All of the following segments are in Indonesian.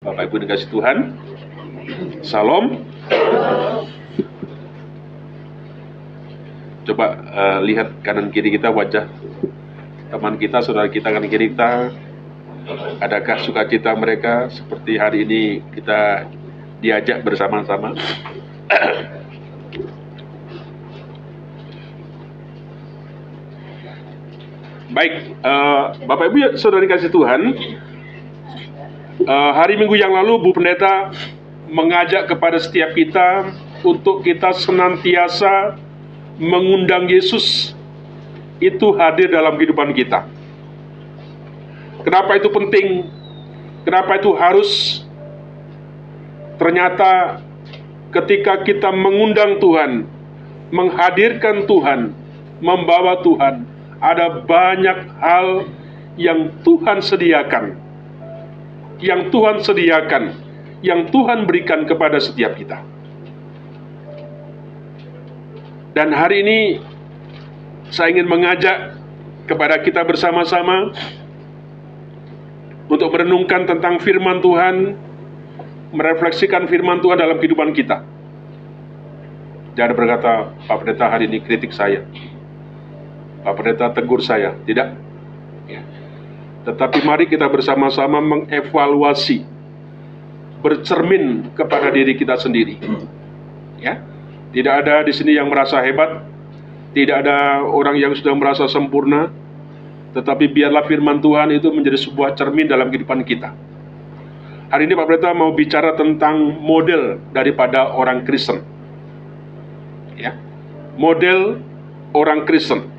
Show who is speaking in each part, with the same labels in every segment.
Speaker 1: Bapak Ibu dikasih Tuhan, Salam. Coba lihat kanan kiri kita, wajah teman kita, saudara kita kanan kiri kita. Adakah sukacita mereka seperti hari ini kita diajak bersama-sama? Baik, Bapak Ibu saudara dikasih Tuhan, hari Minggu yang lalu Bu Pendeta mengajak kepada setiap kita untuk kita senantiasa mengundang Yesus itu hadir dalam kehidupan kita. Kenapa itu penting? Kenapa itu harus? Ternyata ketika kita mengundang Tuhan, menghadirkan Tuhan, membawa Tuhan, ada banyak hal yang Tuhan sediakan, yang Tuhan berikan kepada setiap kita. Dan hari ini saya ingin mengajak kepada kita bersama-sama untuk merenungkan tentang firman Tuhan, merefleksikan firman Tuhan dalam kehidupan kita. Jangan berkata, Pak Pendeta hari ini kritik saya, Pak Pendeta tegur saya. Tidak. Ya. Tetapi mari kita bersama-sama mengevaluasi, bercermin kepada diri kita sendiri. Ya. Tidak ada di sini yang merasa hebat, tidak ada orang yang sudah merasa sempurna, tetapi biarlah firman Tuhan itu menjadi sebuah cermin dalam kehidupan kita. Hari ini Pak Pendeta mau bicara tentang model daripada orang Kristen. Ya. Model orang Kristen.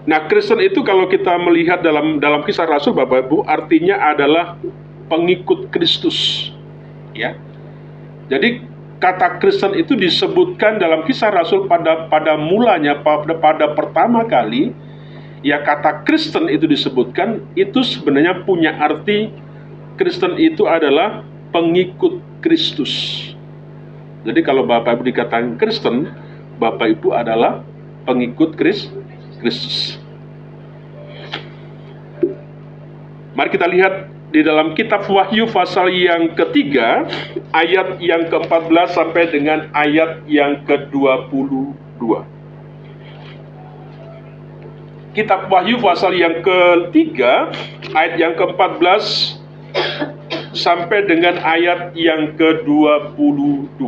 Speaker 1: Nah, Kristen itu kalau kita melihat dalam Kisah Rasul, Bapak Ibu, artinya adalah pengikut Kristus. Ya. Jadi kata Kristen itu disebutkan dalam Kisah Rasul pada mulanya, pada pertama kali, ya kata Kristen itu disebutkan, itu sebenarnya punya arti Kristen itu adalah pengikut Kristus. Jadi kalau Bapak Ibu dikatakan Kristen, Bapak Ibu adalah pengikut Kristus. Mari kita lihat di dalam kitab Wahyu pasal yang ketiga, ayat yang ke-14 sampai dengan ayat yang ke-22. Kitab Wahyu pasal yang ketiga, ayat yang ke-14 sampai dengan ayat yang ke-22.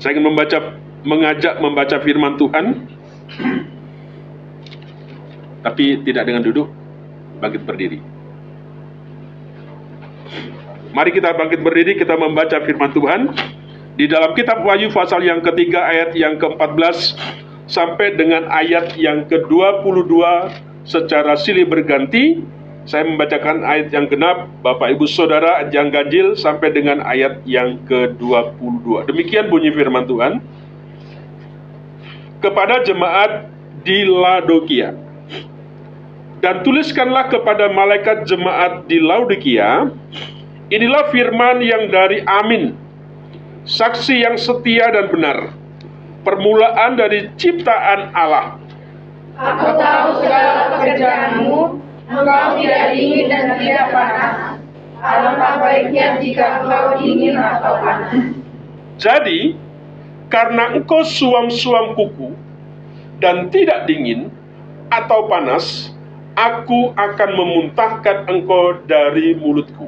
Speaker 1: Saya ingin mengajak membaca firman Tuhan, tapi tidak dengan duduk, bangkit berdiri. Mari kita bangkit berdiri, kita membaca firman Tuhan di dalam kitab Wahyu pasal yang ketiga ayat yang ke-14 sampai dengan ayat yang ke-22 secara silih berganti. Saya membacakan ayat yang genap, Bapak Ibu Saudara yang ganjil sampai dengan ayat yang ke-22. Demikian bunyi firman Tuhan. Kepada jemaat di Laodikia, dan tuliskanlah kepada malaikat jemaat di Laodikia, inilah firman yang dari Amin, saksi yang setia dan benar, permulaan dari ciptaan Allah.
Speaker 2: Aku tahu segala pekerjaanmu, engkau tidak dingin dan tidak panas. Alangkah baiknya jika engkau dingin atau panas.
Speaker 1: Jadi, karena engkau suam-suam kuku dan tidak dingin atau panas, aku akan memuntahkan engkau dari mulutku.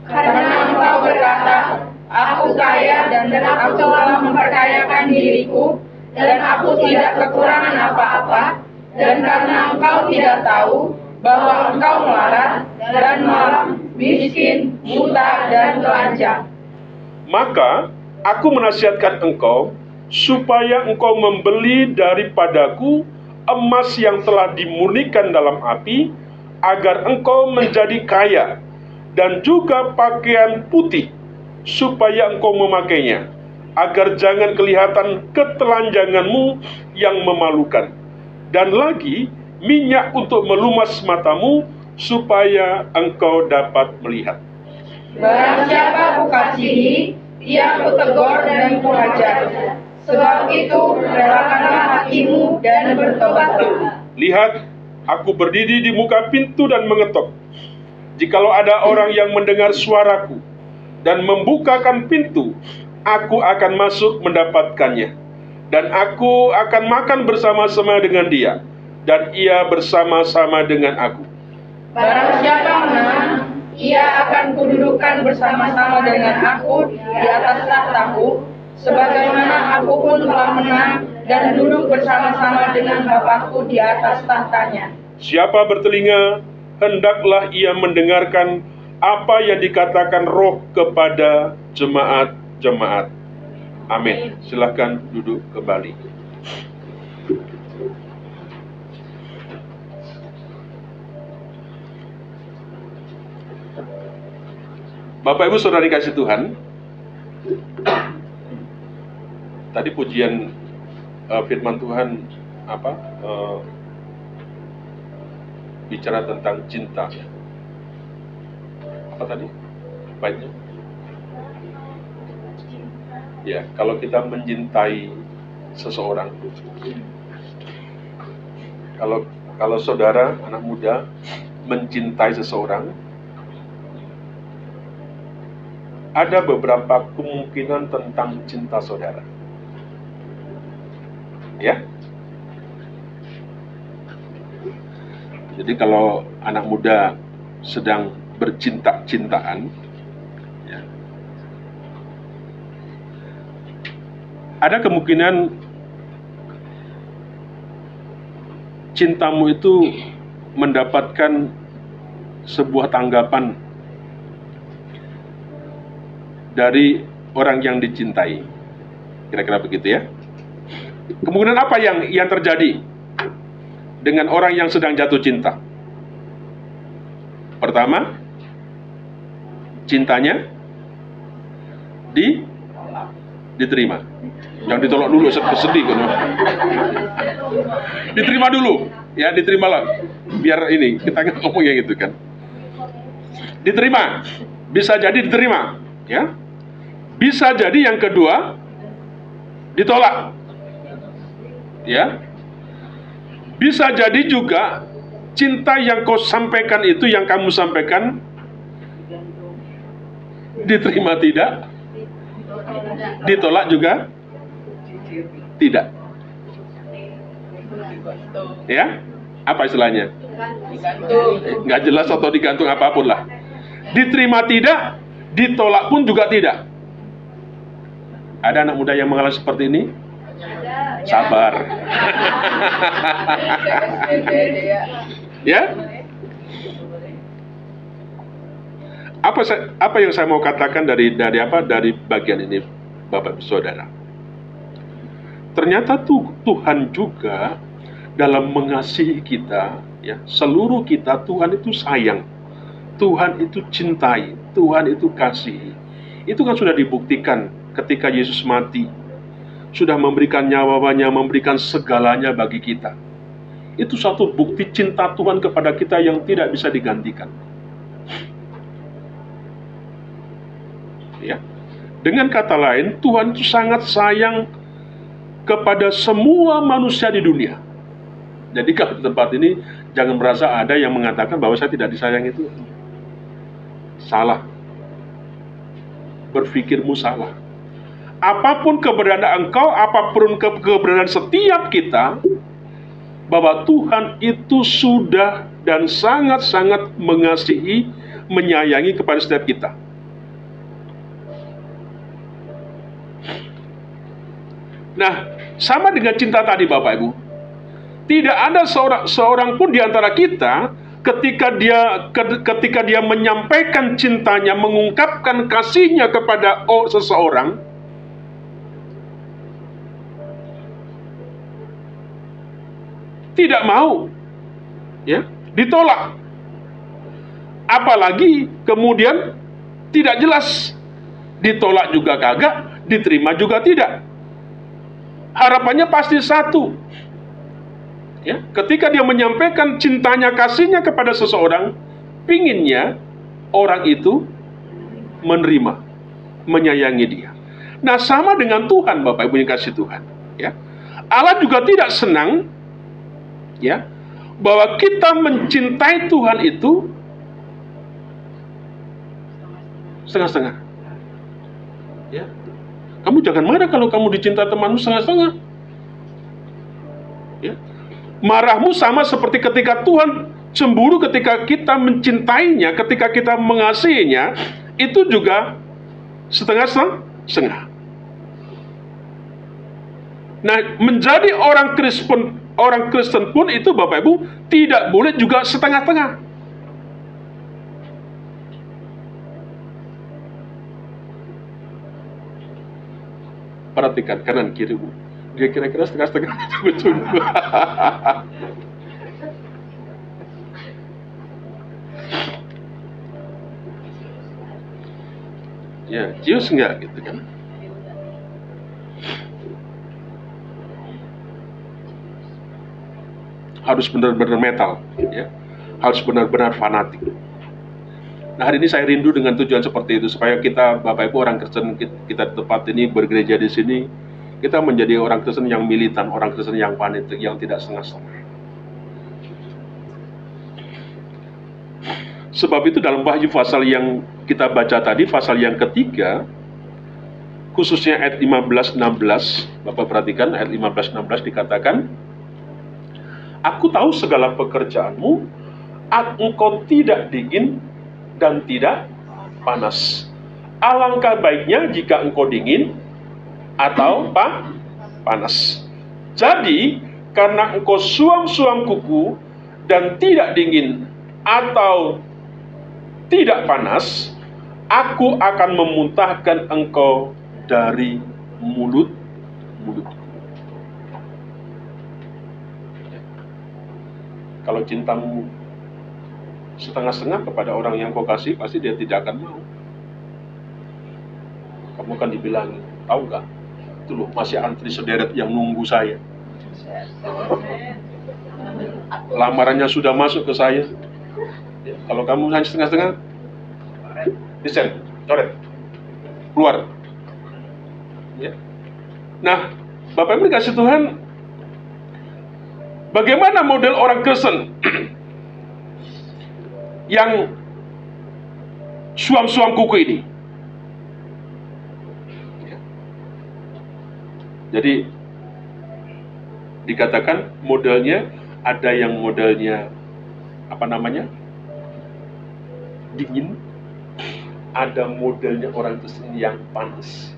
Speaker 2: Karena engkau berkata, aku kaya dan aku telah memperkayakan diriku, dan aku tidak kekurangan apa-apa, dan karena engkau tidak tahu bahwa engkau melarat dan malam, miskin, buta, dan telanjang.
Speaker 1: Maka aku menasihatkan engkau, supaya engkau membeli daripadaku emas yang telah dimurnikan dalam api, agar engkau menjadi kaya, dan juga pakaian putih, supaya engkau memakainya, agar jangan kelihatan ketelanjanganmu yang memalukan, dan lagi minyak untuk melumas matamu, supaya engkau dapat melihat.
Speaker 2: Barang siapa kukasihi, ia kutegur dan kuajar. Sebab itu, relakanlah hatimu dan bertobatlah.
Speaker 1: Lihat, aku berdiri di muka pintu dan mengetok. Jikalau ada orang yang mendengar suaraku dan membukakan pintu, aku akan masuk mendapatkannya. Dan aku akan makan bersama-sama dengan dia, dan ia bersama-sama dengan aku.
Speaker 2: Barang siapa menang, ia akan kududukkan bersama-sama dengan aku di atas tahtaku, sebagaimana aku pun telah menang dan duduk bersama-sama dengan Bapakku di atas tahtanya.
Speaker 1: Siapa bertelinga, hendaklah ia mendengarkan apa yang dikatakan Roh kepada jemaat-jemaat. Amin. Silahkan duduk kembali. Bapak Ibu Saudara dikasih Tuhan, tadi pujian firman Tuhan bicara tentang cinta. Apa tadi? Baiknya? Ya, kalau kita mencintai seseorang, kalau saudara anak muda mencintai seseorang, ada beberapa kemungkinan tentang cinta saudara. Ya. Jadi kalau anak muda sedang bercinta-cintaan, ya, ada kemungkinan cintamu itu mendapatkan sebuah tanggapan dari orang yang dicintai. Kira-kira begitu ya. Kemungkinan apa yang terjadi dengan orang yang sedang jatuh cinta? Pertama, cintanya diterima. Jangan ditolak dulu, sedih kan. Diterima dulu, ya, diterimalah. Biar ini kita ngomongnya gitu kan. Diterima, bisa jadi diterima, ya. Bisa jadi yang kedua ditolak, ya. Bisa jadi juga cinta yang kau sampaikan itu, yang kamu sampaikan, diterima tidak, ditolak juga tidak. Ya, apa istilahnya? Nggak jelas atau digantung apapun lah. Diterima tidak, ditolak pun juga tidak. Ada anak muda yang mengalami seperti ini? Sabar. Ya? Apa yang saya mau katakan dari bagian ini, Bapak Saudara? Ternyata Tuhan juga dalam mengasihi kita, ya, seluruh kita, Tuhan itu sayang, Tuhan itu cintai, Tuhan itu kasihi. Itu kan sudah dibuktikan ketika Yesus mati, sudah memberikan nyawanya, memberikan segalanya bagi kita. Itu satu bukti cinta Tuhan kepada kita yang tidak bisa digantikan. Ya. Dengan kata lain, Tuhan itu sangat sayang kepada semua manusia di dunia. Jadi kalau di tempat ini jangan merasa ada yang mengatakan bahwa saya tidak disayang, itu salah. Berpikirmu salah. Apapun keberadaan engkau, apapun keberadaan setiap kita, bahwa Tuhan itu sudah dan sangat-sangat mengasihi, menyayangi kepada setiap kita. Nah, sama dengan cinta tadi Bapak Ibu, tidak ada seorang pun di antara kita ketika dia menyampaikan cintanya, mengungkapkan kasihnya kepada seseorang, tidak mau, ya, ditolak. Apalagi kemudian tidak jelas, ditolak juga kagak, diterima juga tidak. Harapannya pasti satu, ya, ketika dia menyampaikan cintanya, kasihnya kepada seseorang, pinginnya orang itu menerima, menyayangi dia. Nah, sama dengan Tuhan, Bapak Ibu yang kasih Tuhan, ya. Allah juga tidak senang, ya, bahwa kita mencintai Tuhan itu setengah-setengah. Ya. Kamu jangan marah kalau kamu dicintai temanmu setengah-setengah. Ya. Marahmu sama seperti ketika Tuhan cemburu ketika kita mencintainya, ketika kita mengasihinya, itu juga setengah-setengah. Nah, menjadi orang Kristen pun itu, Bapak Ibu, tidak boleh juga setengah-tengah. Perhatikan kanan kirimu. Dia kira-kira setengah-setengah itu betul. Ya, cius enggak gitu kan? Harus benar-benar metal, ya. Harus benar-benar fanatik. Nah, hari ini saya rindu dengan tujuan seperti itu, supaya kita, Bapak Ibu orang Kristen, kita tempat ini bergereja di sini, kita menjadi orang Kristen yang militan, orang Kristen yang fanatik, yang tidak setengah-setengah. Sebab itu dalam Wahyu pasal yang kita baca tadi, pasal yang ketiga, khususnya ayat 15-16, Bapak perhatikan ayat 15-16 dikatakan, Aku tahu segala pekerjaanmu, engkau tidak dingin dan tidak panas. Alangkah baiknya jika engkau dingin atau panas. Jadi, karena engkau suam-suam kuku dan tidak dingin atau tidak panas, aku akan memuntahkan engkau dari mulut-mulutku. Kalau cintamu setengah-setengah kepada orang yang kau kasih, pasti dia tidak akan mau. Kamu akan dibilang, tahu nggak? Itu loh, masih antri sederet yang nunggu saya. Lamarannya sudah masuk ke saya. Ya, kalau kamu hanya setengah-setengah, desain, coret, keluar. Ya. Nah, Bapak Ibu dikasih Tuhan, bagaimana model orang Kristen yang suam-suam kuku ini? Jadi dikatakan modelnya, ada yang modelnya dingin, ada modelnya orang Kristen yang panas,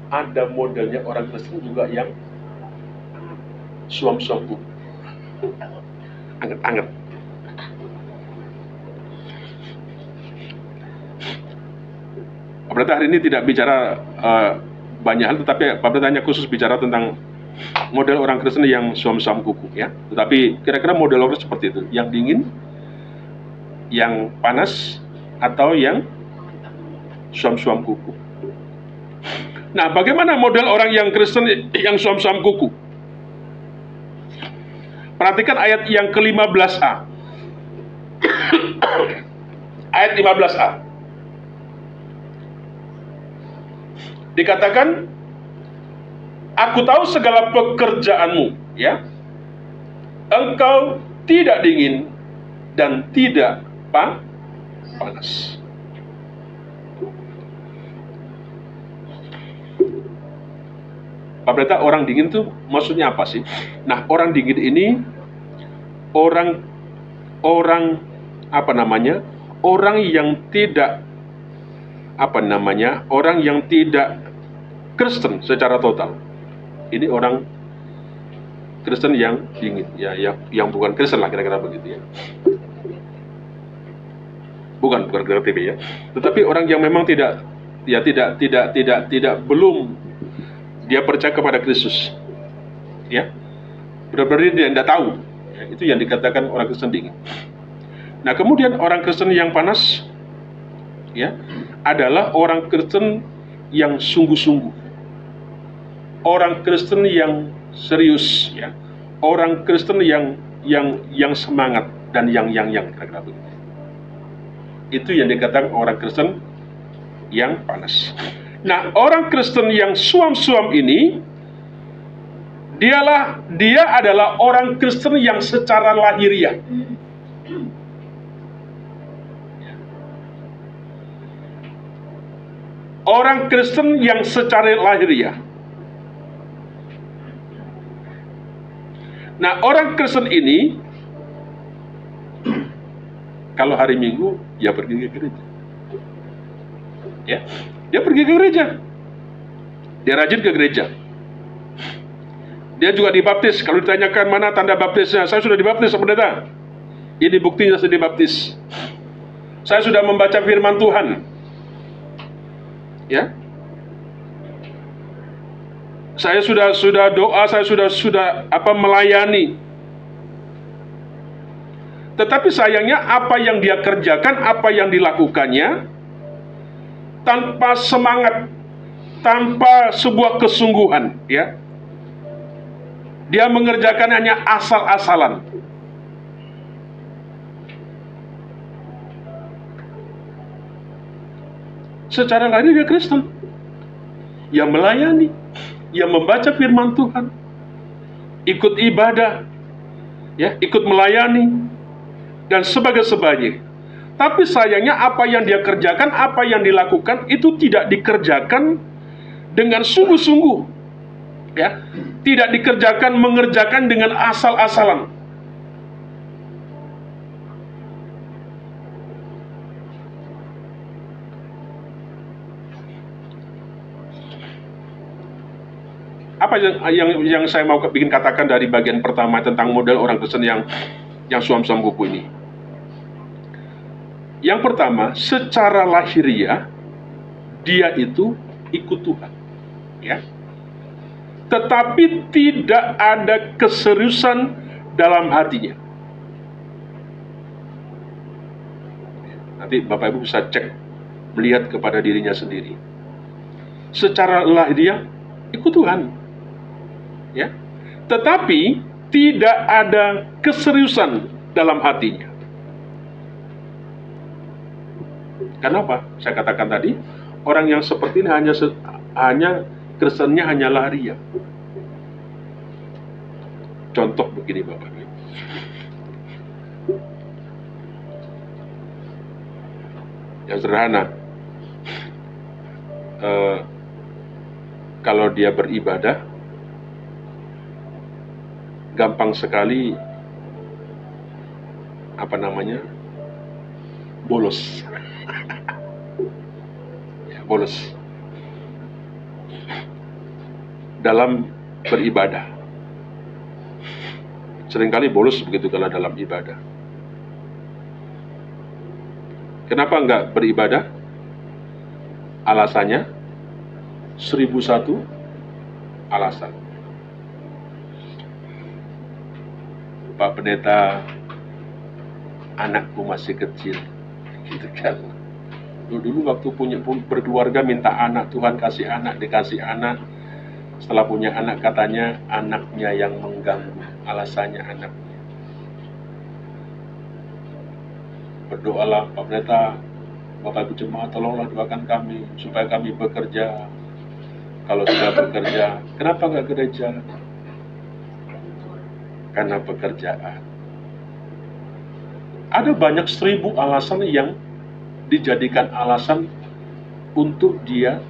Speaker 1: ada modelnya orang Kristen juga yang suam-suam kuku, anget-anget. Pemerintah hari ini tidak bicara banyak hal, tetapi pemerintah hanya khusus bicara tentang model orang Kristen yang suam-suam kuku, ya. Tetapi kira-kira model orang seperti itu, yang dingin, yang panas, atau yang suam-suam kuku. Nah, bagaimana model orang yang Kristen yang suam-suam kuku? Perhatikan ayat yang ke-15a. Ayat 15a. Dikatakan, aku tahu segala pekerjaanmu, ya. Engkau tidak dingin dan tidak panas. Pak Pendeta, orang dingin tuh maksudnya apa sih? Nah, orang dingin ini orang yang tidak orang yang tidak Kristen secara total. Ini orang Kristen yang dingin, ya, yang bukan Kristen lah, kira-kira begitu, ya. Bukan KTP, ya. Tetapi orang yang memang belum dia percaya kepada Kristus, ya. Benar-benar dia tidak tahu, ya, itu yang dikatakan orang Kristen dingin. Nah, kemudian orang Kristen yang panas, ya, adalah orang Kristen yang sungguh-sungguh, orang Kristen yang serius, ya, orang Kristen yang semangat dan yang kira-kira begitu. Itu yang dikatakan orang Kristen yang panas. Nah, orang Kristen yang suam-suam ini, dia adalah orang Kristen yang secara lahiriah. Orang Kristen yang secara lahiriah. Nah, orang Kristen ini, kalau hari Minggu, ya pergi ke gereja. Ya, dia pergi ke gereja. Dia rajin ke gereja. Dia juga dibaptis. Kalau ditanyakan mana tanda baptisnya, saya sudah dibaptis, pendeta. Ini buktinya saya dibaptis. Saya sudah membaca firman Tuhan. Ya, saya sudah doa, saya sudah melayani. Tetapi sayangnya apa yang dia kerjakan, apa yang dilakukannya, tanpa semangat, tanpa sebuah kesungguhan, ya. Dia mengerjakan hanya asal-asalan. Secara lahir dia Kristen, yang melayani, yang membaca firman Tuhan, ikut ibadah, ya, ikut melayani, dan sebagainya. Tapi sayangnya apa yang dia kerjakan, apa yang dilakukan itu tidak dikerjakan dengan sungguh-sungguh, ya, tidak mengerjakan dengan asal-asalan. Apa yang saya mau bikin katakan dari bagian pertama tentang model orang Kristen yang suam-suam kuku ini? Yang pertama, secara lahiriah dia itu ikut Tuhan, ya. Tetapi tidak ada keseriusan dalam hatinya. Nanti Bapak Ibu bisa cek, melihat kepada dirinya sendiri. Secara lahiriah ikut Tuhan, ya, tetapi tidak ada keseriusan dalam hatinya. Kenapa? Saya katakan tadi, orang yang seperti ini hanya Kristennya hanya lahiriah. Contoh begini Bapak Ibu. Yang sederhana, kalau dia beribadah, gampang sekali bolos. Ya, bolos dalam beribadah. Seringkali bolos begitu kalau dalam ibadah. Kenapa enggak beribadah? Alasannya 1001 alasan. Pak Pendeta, anakku masih kecil, gitu kan. Dulu waktu berkeluarga minta anak, Tuhan kasih anak, dikasih anak. Setelah punya anak katanya anaknya yang mengganggu, alasannya anaknya. Berdoalah Pak Pendeta, Bapak Ibu Jemaat, tolonglah doakan kami supaya kami bekerja. Kalau sudah bekerja, kenapa nggak gereja? Karena pekerjaan. Ada banyak 1000 alasan yang dijadikan alasan untuk dia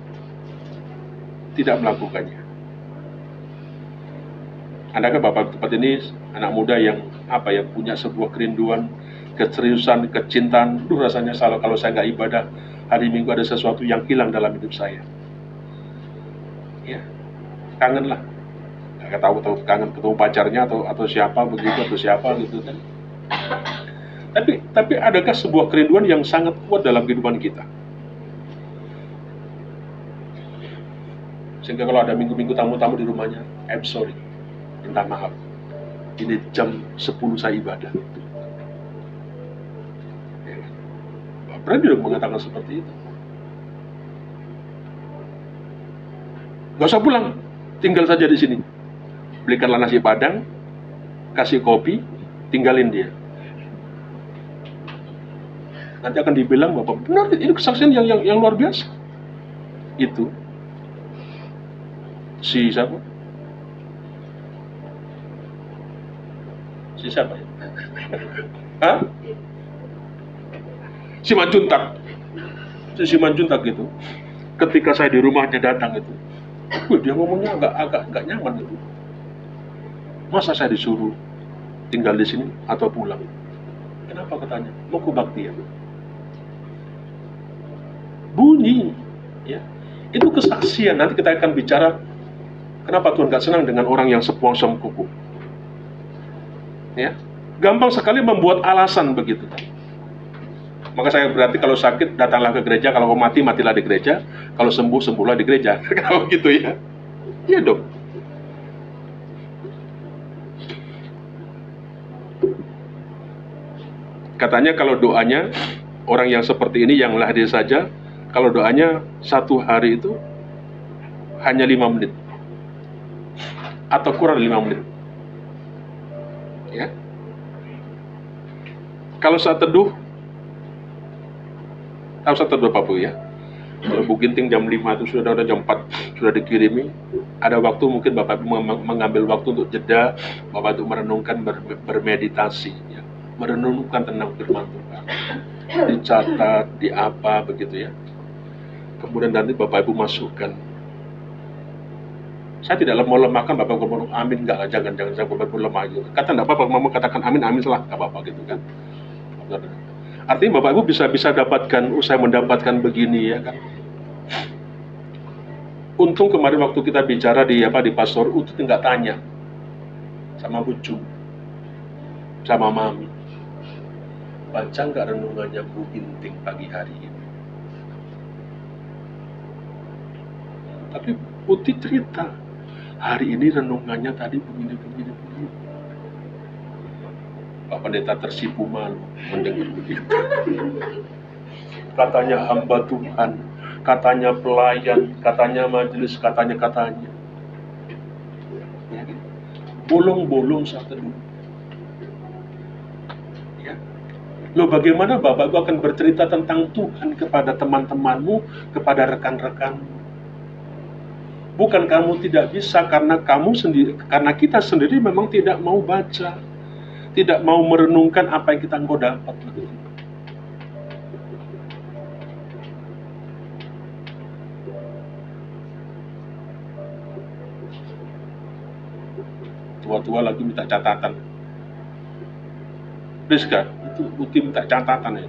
Speaker 1: tidak melakukannya. Adakah Bapak tempat ini anak muda yang punya sebuah kerinduan, keseriusan, kecintaan? Rasanya kalau saya nggak ibadah hari Minggu ada sesuatu yang hilang dalam hidup saya. Ya, kangen lah. Nggak tahu kangen ketemu pacarnya atau siapa begitu atau siapa gitu kan. Tapi adakah sebuah kerinduan yang sangat kuat dalam kehidupan kita? Sehingga kalau ada minggu-minggu tamu-tamu di rumahnya, I'm sorry, minta maaf, ini jam 10 saya ibadah. Ya, berani dong mengatakan seperti itu. Gak usah pulang, tinggal saja di sini. Belikanlah nasi padang, kasih kopi, tinggalin dia. Nanti akan dibilang Bapak, benar, ini kesaksian yang luar biasa. Itu Si siapa? Si siapa ya? Hah? Si Manjuntak. Si Manjuntak gitu. Ketika saya di rumahnya datang itu, dia ngomongnya agak nyaman itu. Masa saya disuruh tinggal di sini atau pulang? Kenapa katanya? Mau kebaktian. Bunyi, ya. Itu kesaksian. Nanti kita akan bicara kenapa Tuhan gak senang dengan orang yang sepuasam kuku. Ya, gampang sekali membuat alasan begitu. Maka saya berarti kalau sakit datanglah ke gereja, kalau mati matilah di gereja, kalau sembuh sembuhlah di gereja. Kalau gitu ya, iya dong. Katanya kalau doanya orang yang seperti ini yang hadir saja, kalau doanya satu hari itu hanya 5 menit atau kurang 5 menit. Ya. Kalau saat teduh Pak Bu ya. Kalau Bu Ginting jam 5 itu sudah ada, jam 4 sudah dikirimi. Ada waktu mungkin Bapak mengambil waktu untuk jeda, Bapak itu merenungkan, bermeditasi, ya. Merenungkan tentang firman Tuhan. Dicatat, di apa begitu ya. Kemudian nanti Bapak Ibu masukkan. Saya tidak mau lemahkan Bapak ngomong amin, enggak, jangan saya Bapak lemah gitu. Kata enggak apa-apa, mau katakan amin salah, enggak apa-apa gitu kan. Artinya Bapak Ibu bisa dapatkan, usai mendapatkan begini ya kan. Untung kemarin waktu kita bicara di pastor Utut enggak tanya sama Bucu, sama Mami, baca enggak renungannya Bu Ginting pagi hari ini. Tapi Uti cerita, hari ini renungannya tadi begini. Pak Pendeta tersipu malu mendengar begitu. Katanya hamba Tuhan, katanya pelayan, katanya majelis, katanya. Ya, bolong-bolong saat teduh. Ya. Loh, bagaimana Bapak Ibu akan bercerita tentang Tuhan kepada teman-temanmu, kepada rekan-rekanmu? Bukan kamu tidak bisa, karena kita sendiri memang tidak mau baca, tidak mau merenungkan apa yang kita engkau dapat. Tua-tua lagi minta catatan. Rizka, itu Uti minta catatan ya.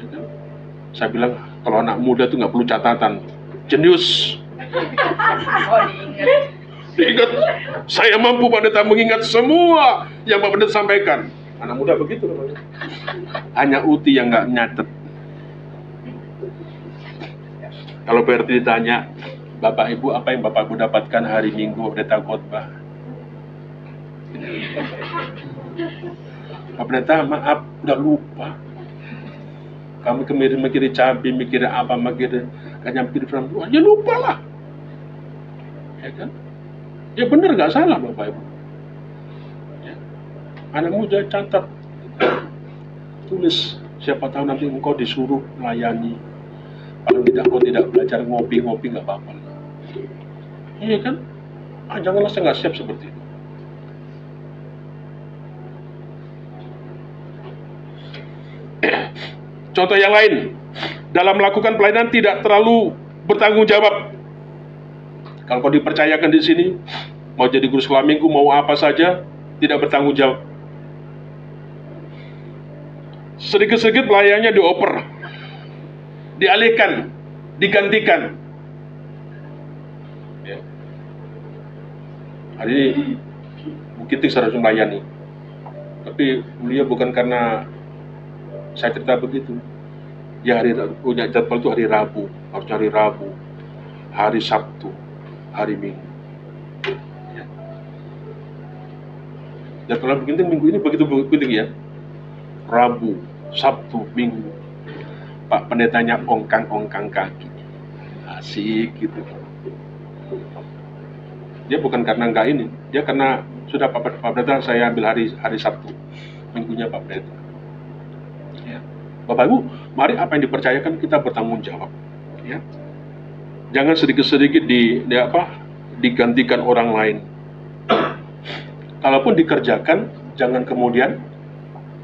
Speaker 1: Ya kan? Saya bilang kalau anak muda itu nggak perlu catatan, jenius.
Speaker 2: Oh,
Speaker 1: Diingat, saya mampu Pendeta mengingat semua yang Pak Pendeta sampaikan. Anak muda begitu namanya. Hanya Uti yang nggak nyatet. Kalau Berti ditanya, Bapak Ibu apa yang Bapak Ibu dapatkan hari Minggu Pendeta khotbah? Pak Pendeta maaf, udah lupa. Kami mikirin cabai, mikirin apa, mikirin firman Tuhan, ya lupa lah. Ya kan? Ya benar, nggak salah Bapak Ibu. Ya. Anak muda catat, tulis. Siapa tahu nanti engkau disuruh melayani. Kalau tidak, engkau tidak belajar ngopi nggak apa-apa. Iya kan? Janganlah saya nggak siap seperti itu. Contoh yang lain, dalam melakukan pelayanan tidak terlalu bertanggung jawab. Kalau kau dipercayakan di sini, mau jadi guru sekolah minggu, mau apa saja, tidak bertanggung jawab. Sedikit-sedikit pelayanannya dioper, dialihkan, digantikan. Ya. Hari ini mungkin seharusnya melayani, tapi beliau bukan karena saya cerita begitu. Ya punya jadwal itu hari Rabu, harus hari Rabu, hari Sabtu, hari Minggu. Ya. Jadwal begini minggu ini begitu ya. Rabu, Sabtu, Minggu. Pak Pendetanya ongkang kaki. Asik gitu. Dia bukan karena enggak ini, dia karena sudah Pak Pendeta saya ambil hari Sabtu. Minggunya Pak Pendeta. Ya. Bapak Ibu, mari apa yang dipercayakan kita bertanggung jawab. Ya. Jangan sedikit-sedikit digantikan orang lain. Kalaupun dikerjakan, jangan kemudian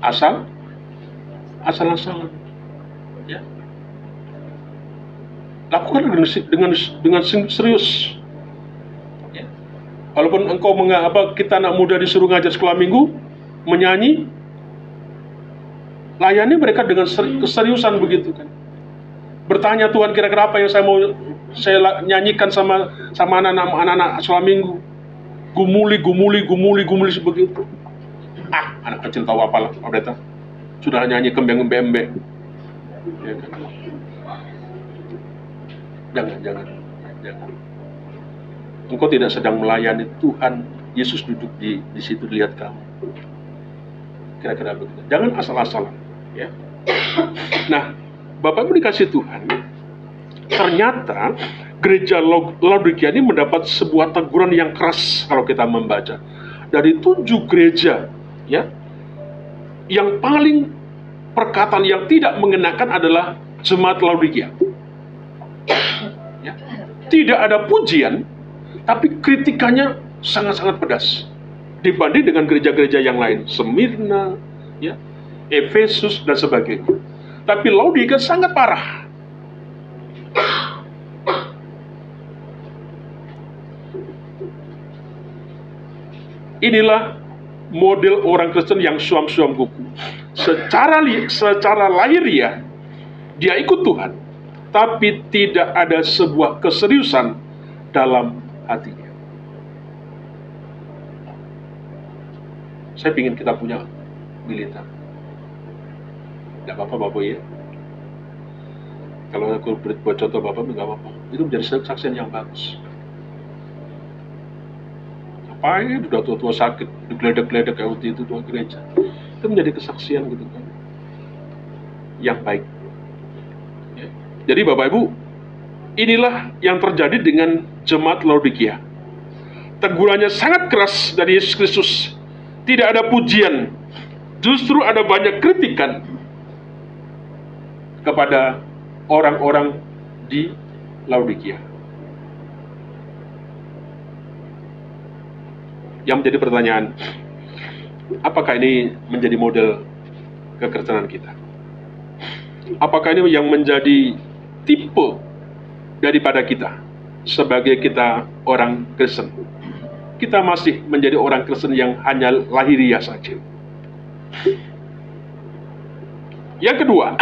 Speaker 1: asal-asalan. Ya. Lakukan dengan serius. Ya. Walaupun engkau kita anak muda disuruh ngajar sekolah minggu, menyanyi, layani mereka dengan keseriusan begitu kan. Bertanya, Tuhan, kira-kira apa yang saya nyanyikan sama anak-anak sekolah minggu. Gumuli begitu. Anak kecil tahu apalah, pendeta. Sudah nyanyi kembeng-bembe. Ya kan? Jangan. Engkau tidak sedang melayani Tuhan. Yesus duduk di situ lihat kamu. Kira-kira begitu. Jangan asal-asalan. Ya. Nah, Bapak Ibu dikasih Tuhan, ternyata gereja Laodikia ini mendapat sebuah teguran yang keras kalau kita membaca. Dari 7 gereja, ya, yang paling perkataan yang tidak mengenakan adalah jemaat Laodikia. Ya. Tidak ada pujian, tapi kritikannya sangat-sangat pedas dibanding dengan gereja-gereja yang lain, Smyrna, ya, Efesus dan sebagainya. Tapi Laodikia sangat parah. Inilah model orang Kristen yang suam-suam kuku. Secara lahiriah dia ikut Tuhan, tapi tidak ada sebuah keseriusan dalam hatinya. Saya ingin kita punya militan. Tidak apa-apa Bapak ya. Kalau aku buat contoh Bapak, nggak apa-apa. Itu menjadi kesaksian yang bagus. Apa ya, udah tua-tua sakit, digledek-gledek kayak waktu itu 2 gereja. Itu menjadi kesaksian gitu kan. Yang baik. Ya. Jadi Bapak Ibu, inilah yang terjadi dengan jemaat Laodikia. Tegurannya sangat keras dari Yesus Kristus. Tidak ada pujian. Justru ada banyak kritikan kepada orang-orang di Laodikia. Yang menjadi pertanyaan, apakah ini menjadi model kekristenan kita? Apakah ini yang menjadi tipe daripada kita sebagai kita orang Kristen? Kita masih menjadi orang Kristen yang hanya lahiriah saja. Yang kedua,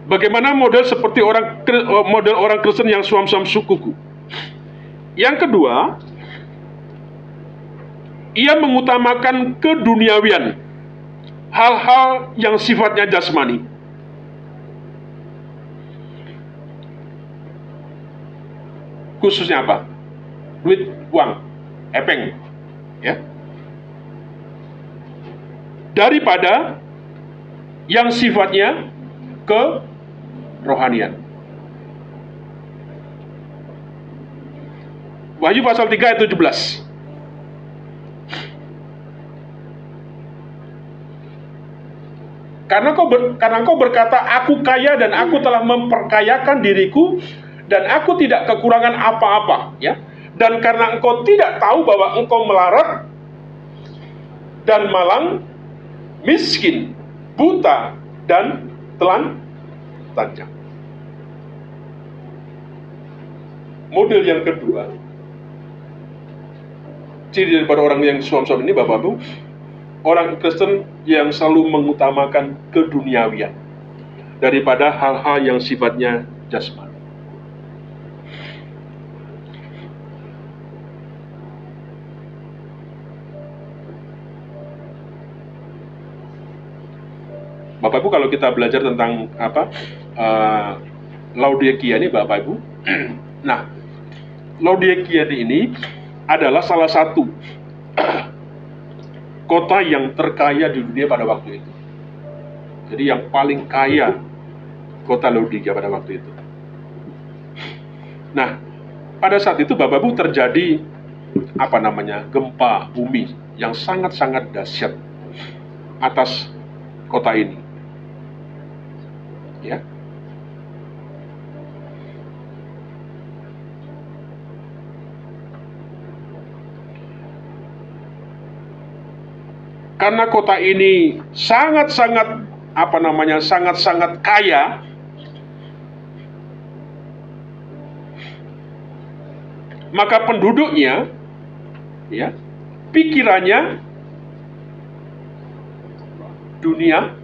Speaker 1: bagaimana model orang Kristen yang suam-suam kuku? Yang kedua, ia mengutamakan keduniawian, hal-hal yang sifatnya jasmani. Khususnya apa? Duit, uang, epeng, ya. Daripada yang sifatnya kerohanian. Wahyu pasal 3 ayat 17. Karena engkau berkata, aku kaya dan aku telah memperkayakan diriku dan aku tidak kekurangan apa-apa, ya. Dan karena engkau tidak tahu bahwa engkau melarat dan malang, miskin, buta dan telanjang. Model yang kedua, ciri daripada orang yang suam-suam ini, Bapak Ibu, orang Kristen yang selalu mengutamakan keduniawian daripada hal-hal yang sifatnya jasmani. Bapak Ibu, kalau kita belajar tentang Laodikia ini, Bapak Ibu, nah, Laodikia ini adalah salah satu kota yang terkaya di dunia pada waktu itu. Jadi yang paling kaya kota Laodikia pada waktu itu. Nah, pada saat itu Bapak Ibu terjadi gempa bumi yang sangat-sangat dahsyat atas kota ini. Ya. karena kota ini sangat-sangat sangat-sangat kaya, maka penduduknya, ya, pikirannya duniawi,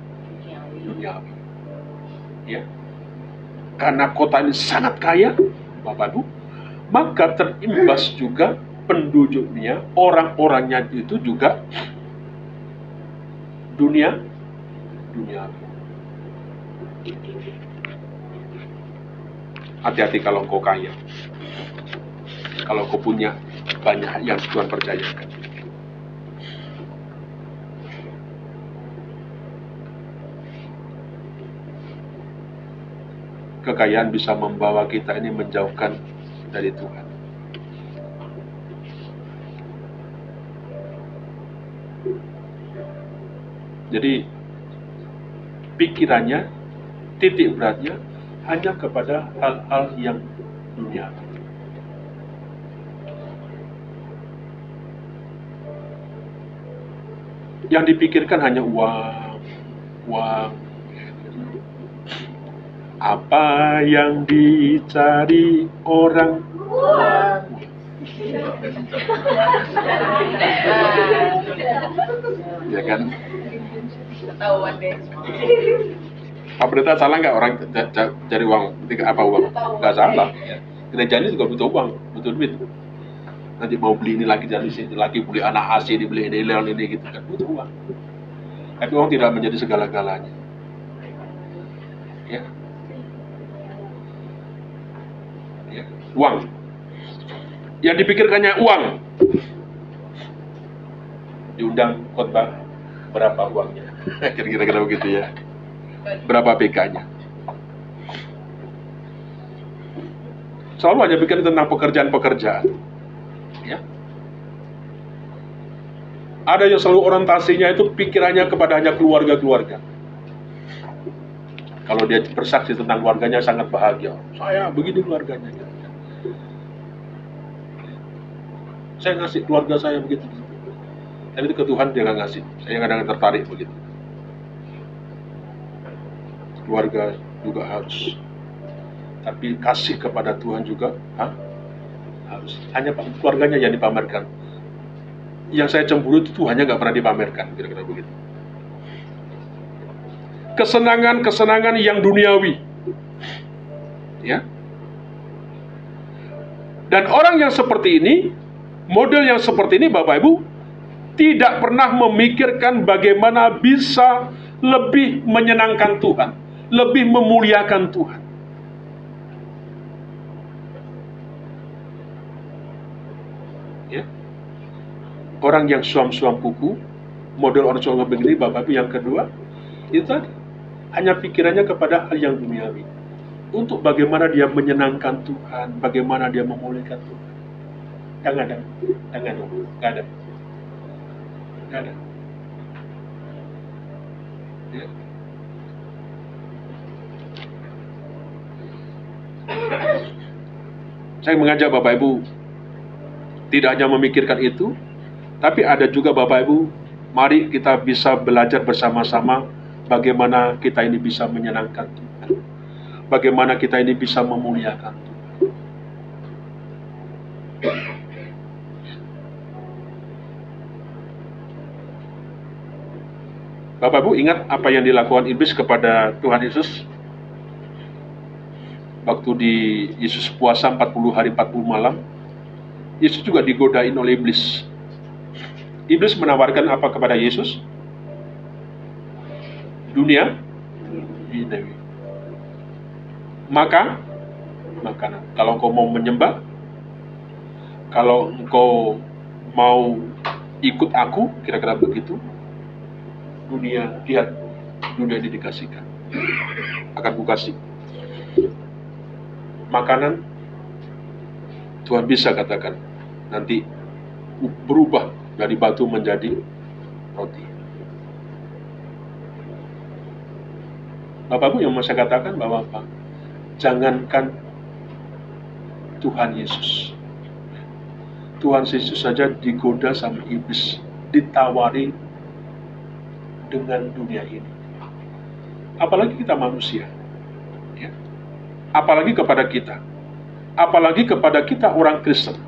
Speaker 1: ya. Karena kota ini sangat kaya, Bapak Ibu, maka terimbas juga penduduknya, orang-orangnya itu juga duniawi. Hati-hati kalau engkau kaya, kalau kau punya banyak yang Tuhan percayakan. Kekayaan bisa membawa kita ini menjauhkan dari Tuhan. Jadi pikirannya, titik beratnya hanya kepada hal-hal yang duniawi. Yang dipikirkan hanya uang. Apa yang dicari orang? Ya kan?
Speaker 2: Ketahuan deh.
Speaker 1: Pak Pendeta, salah nggak orang cari uang? Apa uang? Nggak salah. Gereja ini juga butuh uang, butuh duit. Nanti mau beli ini lagi, dari sini lagi, beli anak AC, dibeli ini gitu kan, butuh uang. Tapi uang tidak menjadi segala-galanya. Ya. Uang. Yang dipikirkannya uang. Diundang khotbah, berapa uangnya? Kira-kira begitu ya. Berapa PK-nya? Selalu hanya pikir tentang pekerjaan-pekerjaan. Ya. Ada yang selalu orientasinya itu pikirannya kepada hanya keluarga-keluarga. Kalau dia bersaksi tentang keluarganya sangat bahagia. Saya begini keluarganya. Saya ngasih keluarga saya begitu. Tapi itu ke Tuhan dia nggak ngasih. Saya kadang-kadang tertarik begitu. Keluarga juga harus. Tapi kasih kepada Tuhan juga harus. Hanya keluarganya yang dipamerkan. Yang saya cemburu itu Tuhannya nggak pernah dipamerkan. Kira-kira begitu. Kesenangan-kesenangan yang duniawi. Ya. Dan orang yang seperti ini, model yang seperti ini, Bapak Ibu, tidak pernah memikirkan bagaimana bisa lebih menyenangkan Tuhan, lebih memuliakan Tuhan. Ya. Orang yang suam-suam kuku, model orang suam begini, Bapak Ibu, yang kedua, itu tadi, hanya pikirannya kepada hal yang duniawi. Untuk bagaimana dia menyenangkan Tuhan, bagaimana dia memuliakan Tuhan. Nggak ada. Ya. Saya mengajak Bapak Ibu tidak hanya memikirkan itu, tapi ada juga Bapak Ibu, mari kita bisa belajar bersama-sama bagaimana kita ini bisa menyenangkan Tuhan, bagaimana kita ini bisa memuliakan Tuhan. Bapak Ibu ingat apa yang dilakukan iblis kepada Tuhan Yesus? Waktu Yesus puasa 40 hari 40 malam, Yesus juga digodain oleh iblis. Iblis menawarkan apa kepada Yesus? Dunia. Makanan. Kalau engkau mau menyembah, kalau engkau mau ikut aku, kira-kira begitu. Dunia ini dikasihkan, akan kukasih. Makanan, Tuhan bisa katakan nanti berubah dari batu menjadi roti. Bapak Ibu yang mau saya katakan bahwa apa? Jangankan Tuhan Yesus. Tuhan Yesus saja digoda sama iblis, ditawari dengan dunia ini. Apalagi kita manusia. Ya. Apalagi kepada kita. Apalagi kepada kita orang Kristen.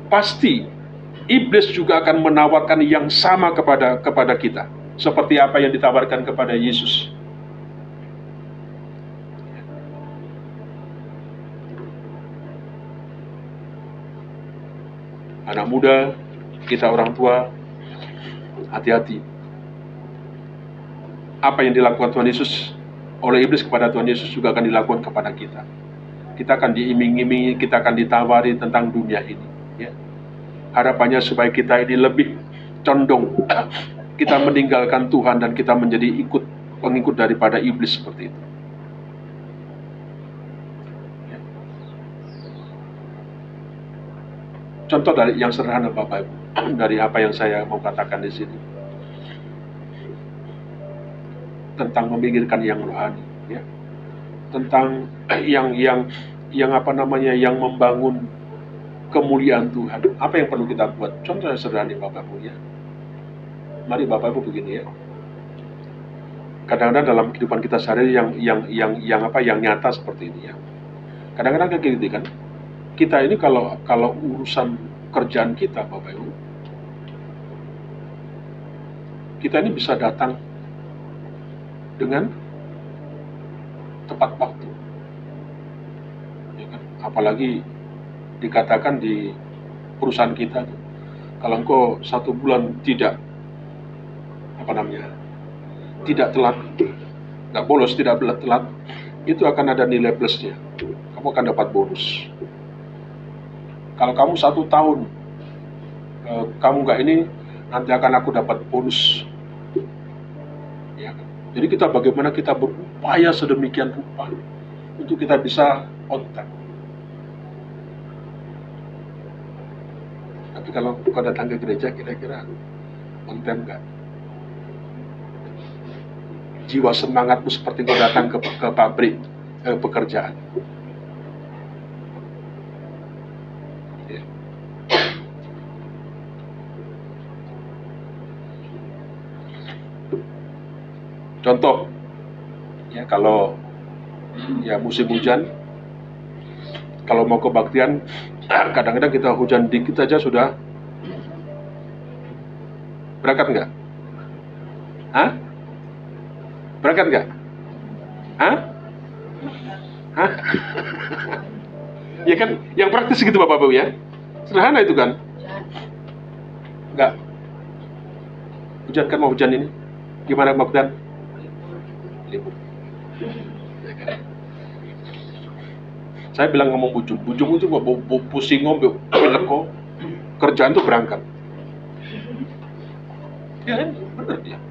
Speaker 1: Pasti iblis juga akan menawarkan yang sama kepada kita. Seperti apa yang ditawarkan kepada Yesus. Anak muda, kita orang tua, hati-hati. Apa yang dilakukan Tuhan Yesus oleh iblis kepada Tuhan Yesus juga akan dilakukan kepada kita. Kita akan diiming-imingi, kita akan ditawari tentang dunia ini. Ya. Harapannya supaya kita ini lebih condong, kita meninggalkan Tuhan dan kita menjadi pengikut daripada iblis seperti itu. Ya. Contoh dari yang sederhana Bapak Ibu, dari apa yang saya mau katakan di sini. Tentang memikirkan yang rohani, ya. Tentang yang apa namanya, yang membangun kemuliaan Tuhan. Apa yang perlu kita buat? Contoh yang sederhana Bapak Ibu, ya. Mari Bapak Ibu begini, ya. Kadang-kadang dalam kehidupan kita sehari yang nyata seperti ini, ya. Kadang-kadang kayak gitu kan. Kita ini kalau urusan kerjaan kita Bapak Ibu, kita ini bisa datang dengan tepat waktu, ya kan? Apalagi dikatakan di perusahaan kita, kalau engkau 1 bulan tidak tidak telat, nggak bolos, tidak telat, itu akan ada nilai plusnya. Kamu akan dapat bonus. Kalau kamu 1 tahun kamu nggak ini, nanti akan aku dapat bonus. Ya kan? Jadi bagaimana kita berupaya sedemikian rupa untuk kita bisa on time. Tapi kalau kau datang ke gereja, kira-kira on time nggak? Jiwa semangatmu seperti kau datang ke pabrik pekerjaan. Ya. Contoh, ya kalau ya musim hujan, kalau mau kebaktian, kadang-kadang kita hujan dikit aja sudah berangkat nggak? Hah? Berangkat nggak? Hah? Hah? Ya kan, yang praktis gitu Bapak-Bapak ya, sederhana itu kan? Nggak. Hujan kan, mau hujan ini, gimana kebaktian? Libur. Saya bilang ngomong bujung itu pusing ngombe, leko, kerjaan tuh berangkat. Ya kan, benar dia.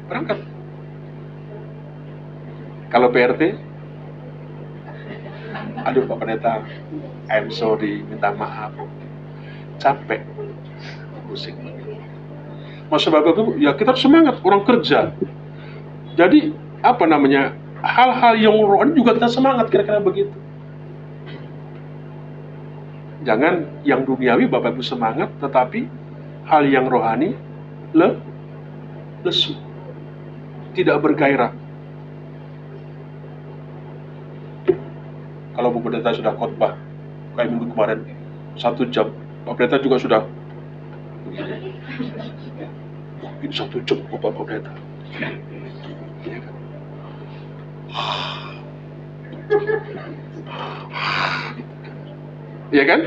Speaker 1: Berangkat. Kalau PRT, aduh Pak Pendeta, I'm sorry, minta maaf, capek, pusing. Maksud Bapak Ibu, ya kita harus semangat, orang kerja. Jadi, apa namanya, hal-hal yang rohani juga kita semangat, kira-kira begitu. Jangan yang duniawi Bapak Ibu semangat, tetapi hal yang rohani lesu, tidak bergairah. Kalau Bu Pendeta sudah khotbah, kayak minggu kemarin, 1 jam, Pak Pendeta juga sudah begini. Mungkin 1 jam Bapak Pendeta. Ya kan? Ya kan?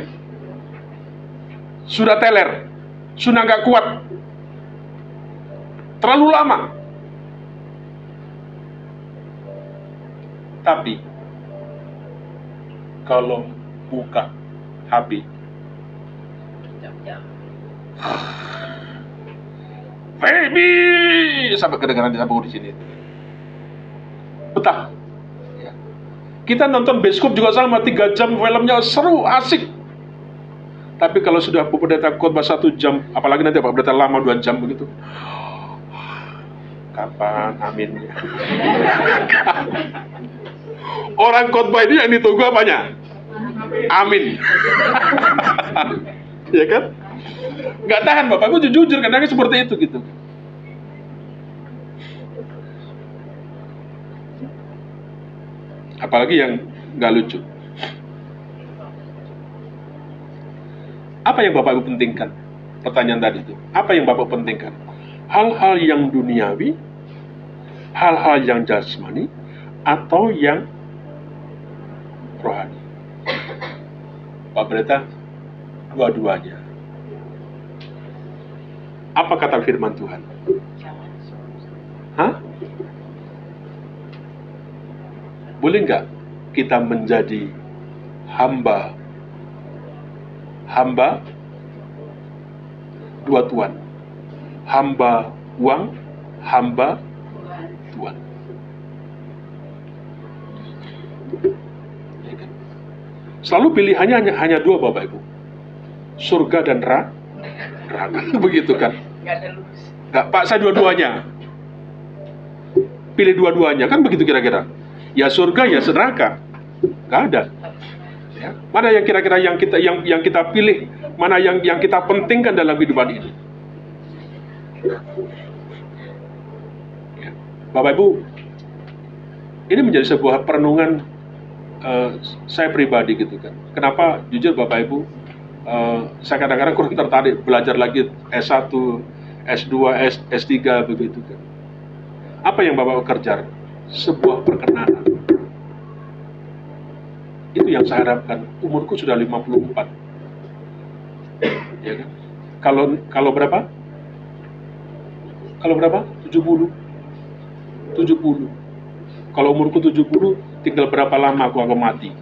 Speaker 1: Sudah teler, sudah nggak kuat, terlalu lama. Tapi kalau buka HP, baby, sampai kedengaran di sini. Betah. Ya. Kita nonton bioskop juga sama, 3 jam filmnya seru, asik. Tapi kalau sudah Bu Pendeta khotbah 1 jam, apalagi nanti Pak Pendeta lama 2 jam begitu. Kapan aminnya? Orang khotbah ini yang ditunggu apanya? Amin. Ya kan? Nggak tahan Bapak Ibu, jujur kadang seperti itu gitu. Apalagi yang nggak lucu. Apa yang Bapak Ibu pentingkan? Pertanyaan tadi itu. Apa yang Bapak pentingkan? Hal-hal yang duniawi, hal-hal yang jasmani, atau yang rohani? Pak Pendeta, dua-duanya. Apa kata firman Tuhan? Hah? Boleh nggak kita menjadi hamba dua tuan? Hamba uang, hamba Tuhan. Selalu pilihannya hanya dua Bapak Ibu. Surga dan neraka. Begitu kan? Nggak, Pak, saya dua-duanya. Pilih dua-duanya, kan begitu kira-kira. Ya surga, ya neraka. Nggak ada. Ya. Mana yang kira-kira yang kita pilih, mana yang kita pentingkan dalam kehidupan ini? Ya. Bapak Ibu, ini menjadi sebuah perenungan saya pribadi gitu kan. Kenapa jujur Bapak Ibu, saya kadang-kadang kurang tertarik belajar lagi S1, S2, S3 begitu kan. Apa yang Bapak kejar? Sebuah perkenanan. Itu yang saya harapkan. Umurku sudah 54. Ya kan? Kalau berapa? Kalau berapa? 70. Kalau umurku 70, tinggal berapa lama aku akan mati?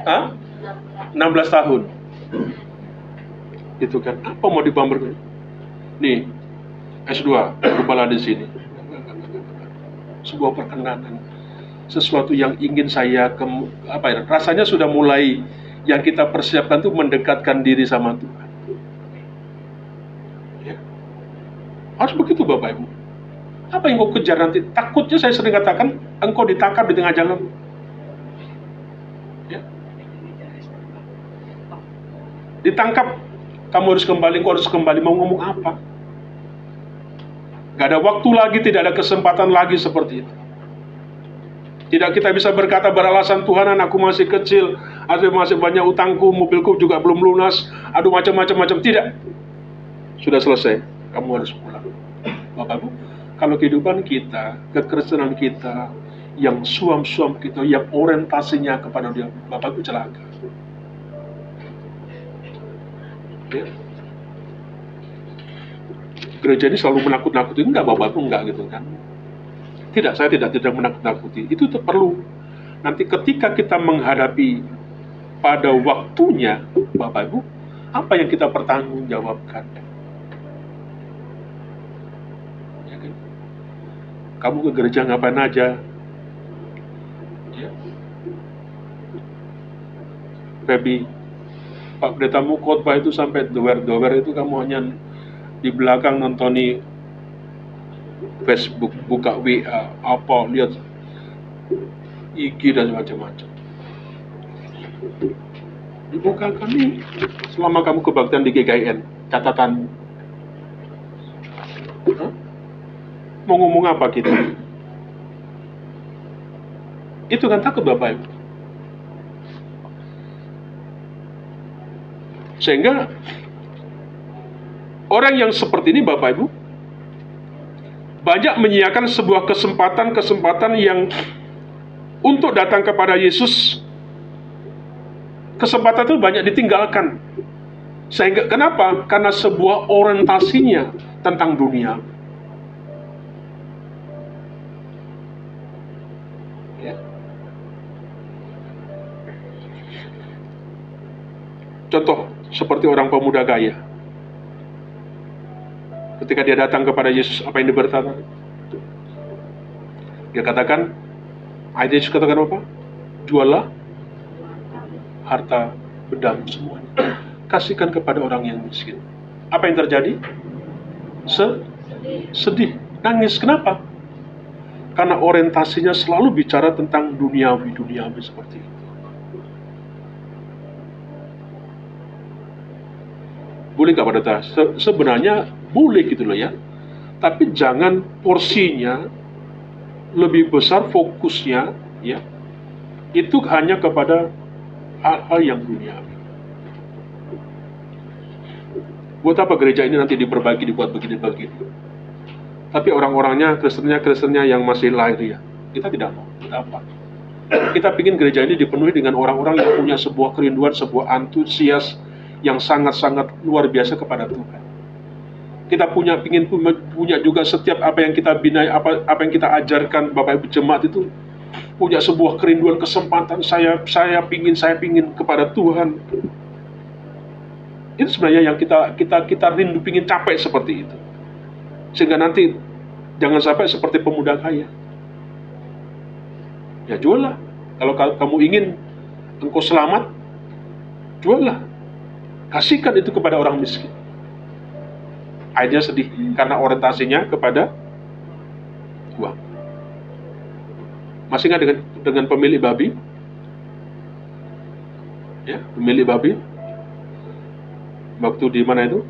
Speaker 1: 16 tahun. Itu kan. Apa mau dipamerkan? Nih, S2, kepala di sini. Sebuah perkenanan. Sesuatu yang ingin saya rasanya sudah mulai yang kita persiapkan itu mendekatkan diri sama Tuhan. Ya. Harus begitu Bapak Ibu. Apa yang kau kejar nanti? Takutnya saya sering katakan, engkau ditangkap di tengah jalan. Ya. Ditangkap, kamu harus kembali, mau ngomong apa? Gak ada waktu lagi, tidak ada kesempatan lagi seperti itu. Tidak kita bisa berkata beralasan, Tuhan anakku masih kecil, ada masih banyak utangku, mobilku juga belum lunas, aduh macam-macam. Tidak. Sudah selesai, kamu harus pulang. Bapak Ibu, kalau kehidupan kita, kekristenan kita, yang suam-suam kita, yang orientasinya kepada dia, Bapak Ibu celaka. Ya. Gereja ini selalu menakut-nakuti, enggak Bapak Ibu, enggak gitu kan. Tidak, saya tidak menakut-nakuti. Itu perlu. Nanti ketika kita menghadapi pada waktunya, Bapak Ibu, apa yang kita pertanggungjawabkan? Ya kan? Kamu ke gereja ngapain aja? Ya. Febi, Pak Pendetamu khotbah itu sampai dower-dower itu kamu hanya di belakang nontoni Facebook, buka WA, apa, lihat IG dan macam-macam. Dibukakan nih, selama kamu kebaktian di GKIN, catatan. Mau ngomong apa kita? Itu kan takut Bapak Ibu. Sehingga orang yang seperti ini Bapak Ibu banyak menyiapkan sebuah kesempatan yang untuk datang kepada Yesus. Kesempatan itu banyak ditinggalkan. Sehingga kenapa? Karena sebuah orientasinya tentang dunia. Ya. Contoh seperti orang pemuda kaya. Ketika dia datang kepada Yesus, apa yang dia berkata? Dia katakan, Yesus katakan apa? Jualah harta bendamu semuanya. Kasihkan kepada orang yang miskin. Apa yang terjadi? Sedih, nangis. Kenapa? Karena orientasinya selalu bicara tentang duniawi seperti itu. Boleh nggak pendeta? Sebenarnya boleh gitu loh ya. Tapi jangan porsinya lebih besar, fokusnya ya itu hanya kepada hal-hal yang duniawi. Buat apa gereja ini nanti dibuat begini-begini? Tapi orang-orangnya, Kristennya yang masih lahir ya, kita tidak mau. Apa? Kita ingin gereja ini dipenuhi dengan orang-orang yang punya sebuah kerinduan, sebuah antusias yang sangat-sangat luar biasa kepada Tuhan. Kita ingin punya juga setiap apa yang kita bina, apa yang kita ajarkan Bapak Ibu jemaat itu punya sebuah kerinduan, kesempatan saya pingin kepada Tuhan. Itu sebenarnya yang kita rindu, pingin capek seperti itu. Sehingga nanti jangan sampai seperti pemuda kaya. Ya juallah. Kalau kamu ingin engkau selamat, juallah. Kasihkan itu kepada orang miskin. Akhirnya sedih karena orientasinya kepada uang. Masih ingat dengan pemilik babi? Ya, pemilik babi. Waktu di mana itu?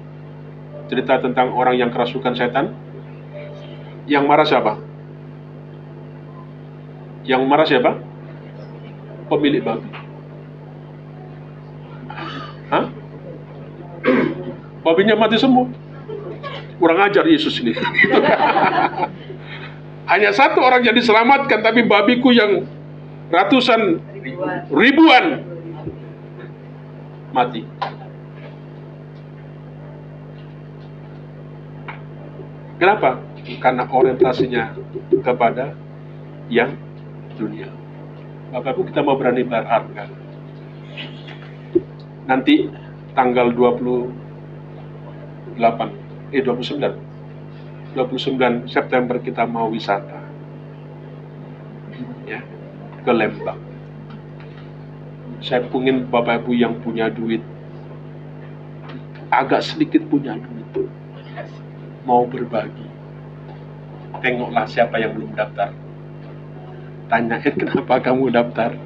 Speaker 1: Cerita tentang orang yang kerasukan setan. Yang marah siapa? Yang marah siapa? Pemilik babi. Hah? Babinya mati semua. Kurang ajar Yesus ini. Hanya satu orang yang diselamatkan, tapi babiku yang ratusan ribuan mati. Kenapa? Karena orientasinya kepada yang dunia. Bapak Ibu, kita mau berani berharga. Nanti tanggal 29 September kita mau wisata ya, ke Lembang. Saya ingin Bapak Ibu yang punya duit, agak sedikit punya duit, mau berbagi. Tengoklah siapa yang belum daftar, tanyain kenapa kamu daftar,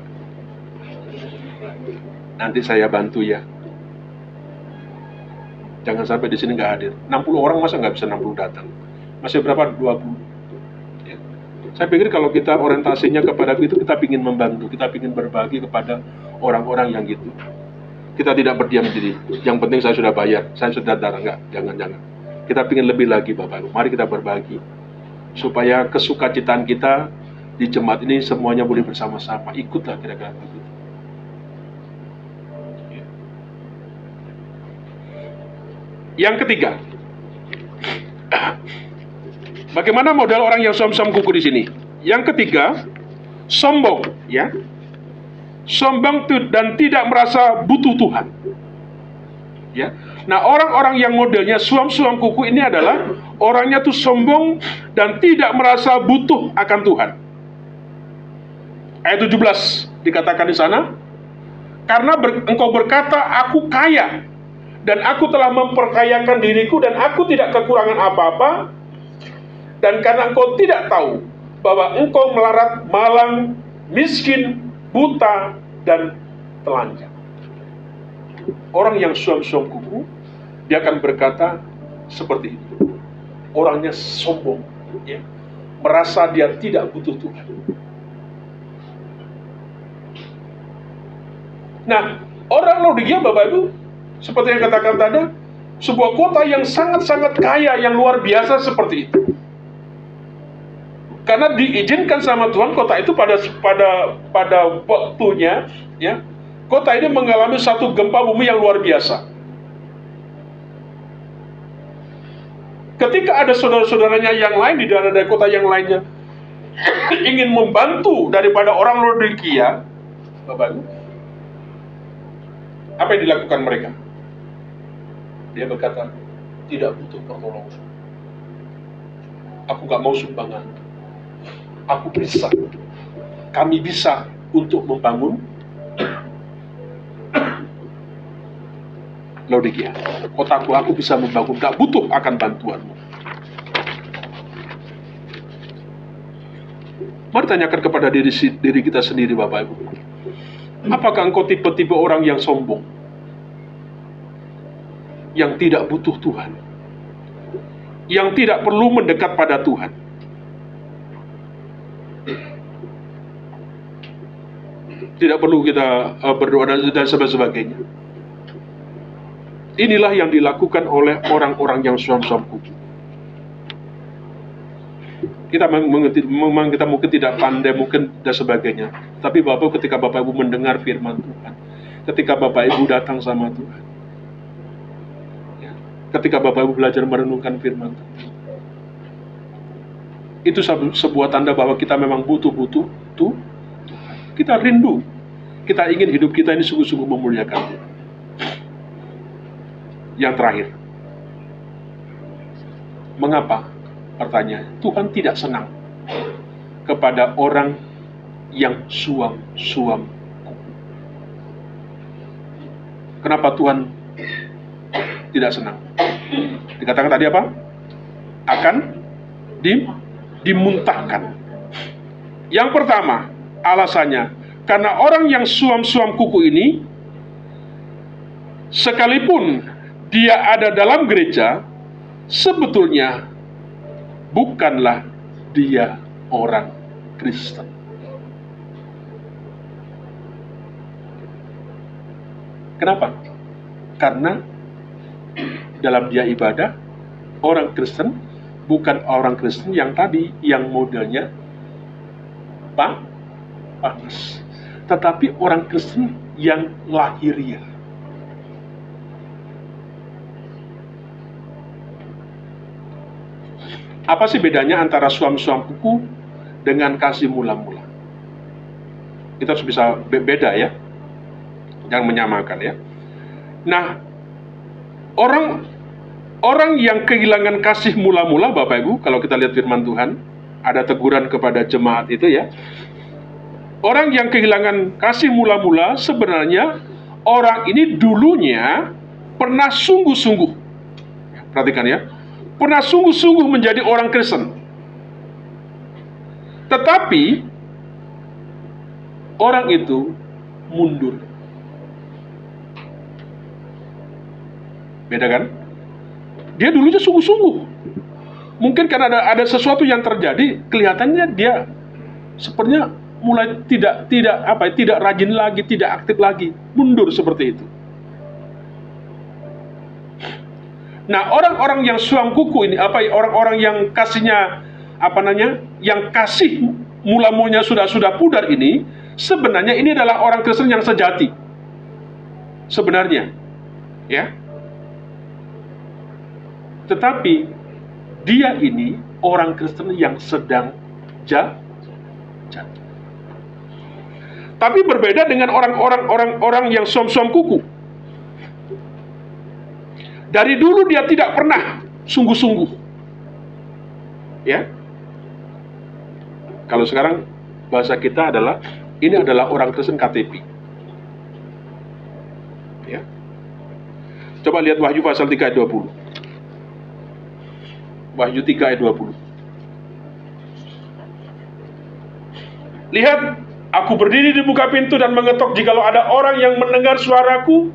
Speaker 1: nanti saya bantu ya. Jangan sampai di sini nggak hadir. 60 orang masa nggak bisa 60 datang? Masih berapa? 20. Ya. Saya pikir kalau kita orientasinya kepada itu, kita ingin membantu, kita ingin berbagi kepada orang-orang yang gitu. Kita tidak berdiam diri. Yang penting saya sudah bayar, saya sudah darah, enggak, jangan. Kita ingin lebih lagi Bapak Ibu. Mari kita berbagi supaya kesukacitaan kita di jemaat ini semuanya boleh bersama-sama. Ikutlah kira-kira begitu. Yang ketiga, bagaimana modal orang yang som-som kuku di sini? Yang ketiga, sombong, ya, sombong dan tidak merasa butuh Tuhan. Ya, nah orang-orang yang modelnya suam-suam kuku ini adalah orangnya tuh sombong dan tidak merasa butuh akan Tuhan. Ayat 17 dikatakan di sana, karena engkau berkata, aku kaya, dan aku telah memperkayakan diriku dan aku tidak kekurangan apa-apa. Dan karena engkau tidak tahu bahwa engkau melarat, malang, miskin, buta, dan telanjang. Orang yang suam-suam kuku, dia akan berkata seperti itu. Orangnya sombong, ya, merasa dia tidak butuh Tuhan. Nah, orang Laodikia, Bapak Ibu, seperti yang katakan tadi, sebuah kota yang sangat-sangat kaya, yang luar biasa seperti itu. Karena diizinkan sama Tuhan kota itu pada waktunya, ya, kota ini mengalami satu gempa bumi yang luar biasa. Ketika ada saudara-saudaranya yang lain di daerah kota yang lainnya ingin membantu daripada orang Laodikia, Bapak Ibu, apa yang dilakukan mereka? Dia berkata, tidak butuh pertolongan. Aku gak mau sumbangan. Aku bisa. Kami bisa untuk membangun Laodikia. Kotaku, aku bisa membangun. Gak butuh akan bantuanmu. Mari tanyakan kepada diri kita sendiri, Bapak Ibu. Apakah engkau tipe-tipe orang yang sombong? yang tidak butuh Tuhan, yang tidak perlu mendekat pada Tuhan. Tidak perlu kita berdoa dan sebagainya. Inilah yang dilakukan oleh orang-orang yang suam-suam kuku. Kita memang kita mungkin tidak pandai mungkin dan sebagainya. Tapi Bapak, ketika Bapak Ibu mendengar firman Tuhan, ketika Bapak Ibu datang sama Tuhan, ya, ketika Bapak Ibu belajar merenungkan firman Tuhan, itu sebuah tanda bahwa kita memang butuh Tuhan. Kita rindu, kita ingin hidup kita ini sungguh-sungguh memuliakan Tuhan. Yang terakhir, mengapa? Pertanyaan, Tuhan tidak senang kepada orang yang suam-suam kuku. Kenapa Tuhan tidak senang? Dikatakan tadi apa? Akan dimuntahkan. Yang pertama, alasannya, karena orang yang suam-suam kuku ini, sekalipun dia ada dalam gereja, sebetulnya bukanlah dia orang Kristen. Kenapa? Karena dalam dia ibadah, orang Kristen bukan orang Kristen yang tadi, yang modelnya panas, tetapi orang Kristen yang lahiriah. Apa sih bedanya antara suam-suam kuku dengan kasih mula-mula? Kita harus bisa beda ya, jangan menyamakan ya. Nah, orang yang kehilangan kasih mula-mula, Bapak Ibu, kalau kita lihat firman Tuhan, ada teguran kepada jemaat itu ya. Orang yang kehilangan kasih mula-mula, sebenarnya orang ini dulunya pernah sungguh-sungguh, perhatikan ya, pernah sungguh-sungguh menjadi orang Kristen. Tetapi orang itu mundur. Beda kan? Dia dulunya sungguh-sungguh. Mungkin karena ada sesuatu yang terjadi, kelihatannya dia sepertinya mulai tidak rajin lagi, tidak aktif lagi, mundur seperti itu. Nah, orang-orang yang suam kuku ini, orang-orang yang kasihnya, yang kasih mula-mulanya sudah pudar ini, sebenarnya ini adalah orang Kristen yang sejati. Sebenarnya, ya. Tetapi dia ini orang Kristen yang sedang jatuh. Tapi berbeda dengan orang yang suam-suam kuku. Dari dulu dia tidak pernah sungguh-sungguh. Ya. Kalau sekarang bahasa kita adalah, ini adalah orang Kristen KTP. Ya. Coba lihat Wahyu pasal 3 ayat 20. Wahyu 3 ayat 20. Lihat, aku berdiri di buka pintu dan mengetok, jikalau ada orang yang mendengar suaraku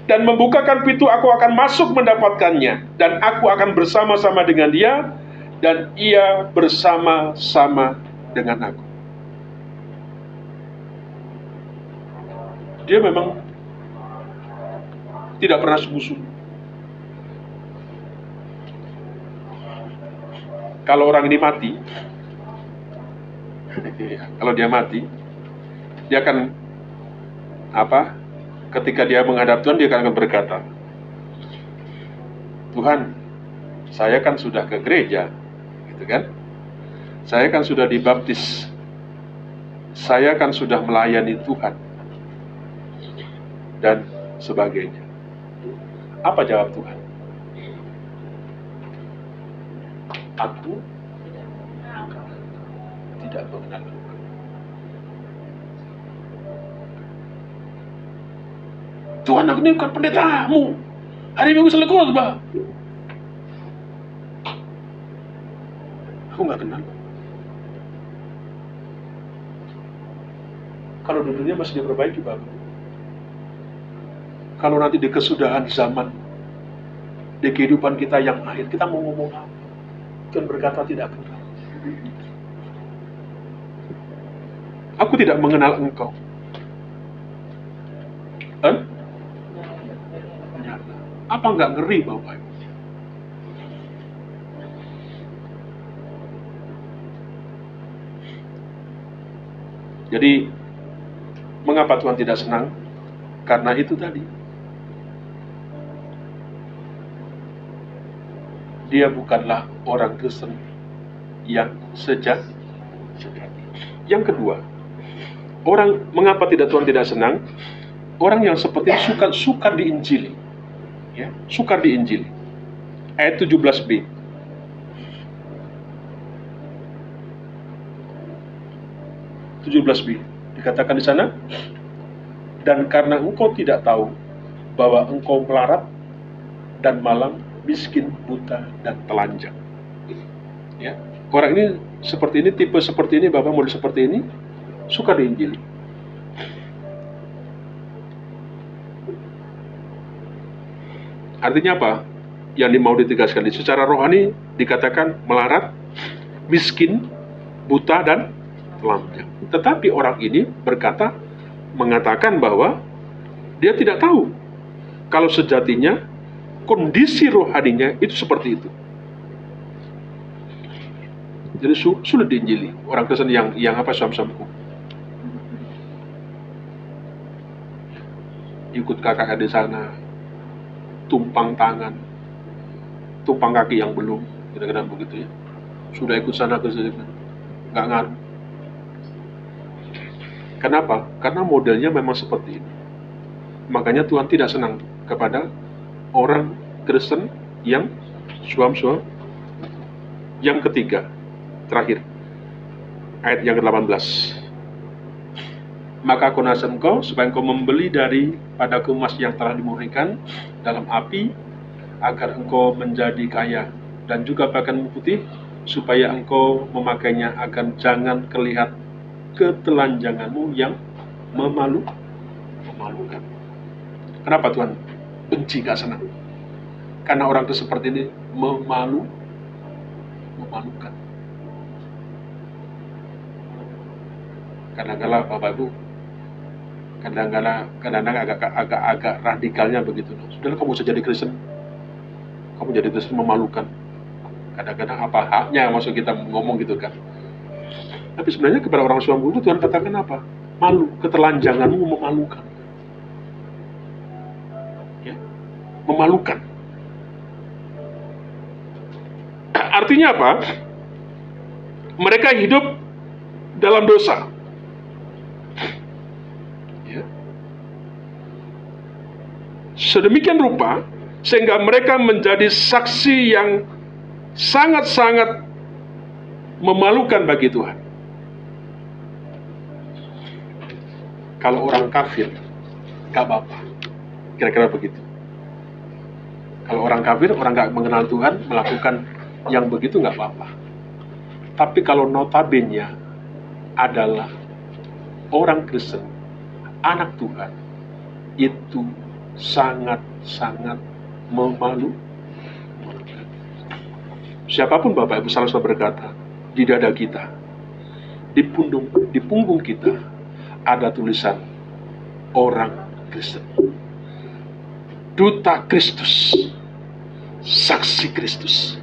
Speaker 1: dan membukakan pintu, aku akan masuk mendapatkannya, dan aku akan bersama-sama dengan dia, dan ia bersama-sama dengan aku. Dia memang tidak pernah sungguh-sungguh. Kalau orang ini mati, kalau dia mati, dia akan ketika dia menghadap Tuhan, dia akan berkata, Tuhan, saya kan sudah ke gereja, gitu kan? Saya kan sudah dibaptis, saya kan sudah melayani Tuhan, dan sebagainya. Apa jawab Tuhan? Aku tidak mengenal Tuhan. Tuhan, aku ini bukan pendetamu. Hari Minggu selalu khotbah. Aku nggak kenal. Kalau dunia masih diperbaiki, Bapak. Kalau nanti di kesudahan zaman, di kehidupan kita yang akhir, kita mau ngomong apa? Tuhan berkata tidak kenal. Aku tidak mengenal engkau. Apa nggak ngeri Bapak Ibu? Jadi, mengapa Tuhan tidak senang? Karena itu tadi. Dia bukanlah orang Kristen yang sejati. Yang kedua, mengapa Tuhan tidak senang? Orang yang seperti sukar diinjili. Ya, sukar diinjili. Ayat 17b. Dikatakan di sana, dan karena engkau tidak tahu bahwa engkau melarat dan malang, miskin, buta, dan telanjang. Ya, orang ini seperti ini, tipe seperti ini, Bapak model seperti ini, suka diinjili. Artinya apa? Yang mau ditegaskan secara rohani dikatakan melarat, miskin, buta, dan telanjang. Tetapi orang ini mengatakan bahwa dia tidak tahu kalau sejatinya kondisi rohaninya itu seperti itu. Jadi sulit diinjili orang Kristen yang suam-suamku. Ikut KKR di sana, tumpang tangan, tumpang kaki yang belum, kira-kira begitu ya. Sudah ikut sana ke sini, nggak ngaruh. Kenapa? Karena modelnya memang seperti ini. Makanya Tuhan tidak senang kepada orang Kristen yang suam-suam. Yang ketiga, terakhir, ayat yang ke-18. Maka aku nasihat engkau supaya engkau membeli daripada emas yang telah dimurnikan dalam api, agar engkau menjadi kaya, dan juga pakaian putih supaya engkau memakainya, agar jangan kelihatan ketelanjanganmu yang memalukan. Kenapa Tuhan benci, gak senang? Karena orang itu seperti ini memalukan. Kadang-kadang Bapak Ibu, kadang-kadang agak radikalnya begitu. Sudahlah, kamu bisa jadi Kristen. Kamu jadi Kristen memalukan. Kadang-kadang apa haknya maksud kita ngomong gitu kan? Tapi sebenarnya kepada orang suami itu Tuhan katakan apa? Malu, ketelanjanganmu memalukan. Ya, memalukan. Artinya apa? Mereka hidup dalam dosa. Ya. Sedemikian rupa sehingga mereka menjadi saksi yang sangat-sangat memalukan bagi Tuhan. Kalau orang kafir, gak apa-apa. Kira-kira begitu. Kalau orang kafir, orang gak mengenal Tuhan, melakukan yang begitu gak apa-apa. Tapi kalau notabene adalah orang Kristen, anak Tuhan, itu sangat-sangat memalukan. Siapapun Bapak Ibu selalu berkata, di dada kita, di punggung kita, ada tulisan orang Kristen, duta Kristus, saksi Kristus.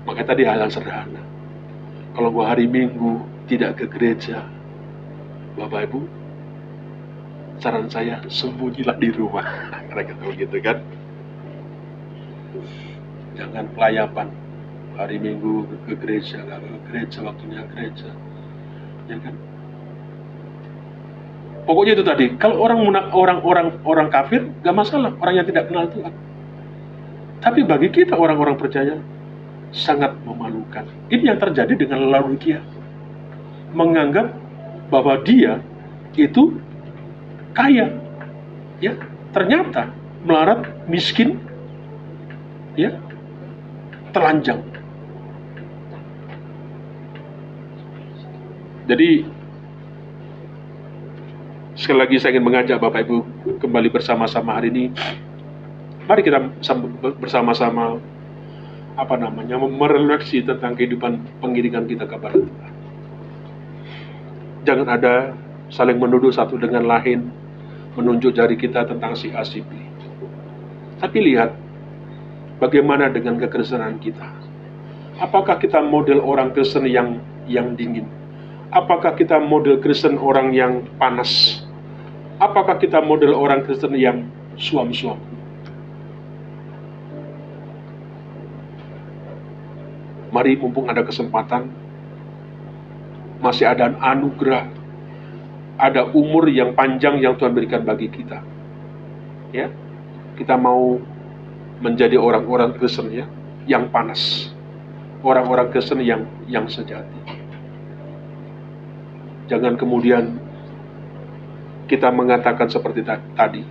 Speaker 1: Makanya tadi hal yang sederhana. Kalau gua hari Minggu tidak ke gereja, Bapak Ibu, saran saya sembunyilah di rumah. Karena kita begitu kan. Jangan pelayapan hari Minggu ke gereja, nggak ke gereja, waktunya gereja, ya kan? Pokoknya itu tadi. Kalau orang kafir, nggak masalah, orang yang tidak kenal Tuhan. Tapi bagi kita orang-orang percaya, sangat memalukan. Ini yang terjadi dengan Laodikia. Menganggap bahwa dia itu kaya, ya, ternyata melarat, miskin, ya, telanjang. Jadi sekali lagi saya ingin mengajak Bapak Ibu kembali bersama-sama hari ini Mari kita bersama-sama merefleksi tentang kehidupan pengiringan kita kepada Tuhan. Jangan ada saling menuduh satu dengan lain, menunjuk jari kita tentang si A si B. Tapi lihat bagaimana dengan kekristenan kita. Apakah kita model orang Kristen yang dingin? Apakah kita model Kristen orang yang panas? Apakah kita model orang Kristen yang suam-suam? Mari mumpung ada kesempatan, masih ada anugerah, ada umur yang panjang yang Tuhan berikan bagi kita. Ya, kita mau menjadi orang-orang Kristen ya, yang panas, orang-orang Kristen yang sejati. Jangan kemudian kita mengatakan seperti tadi,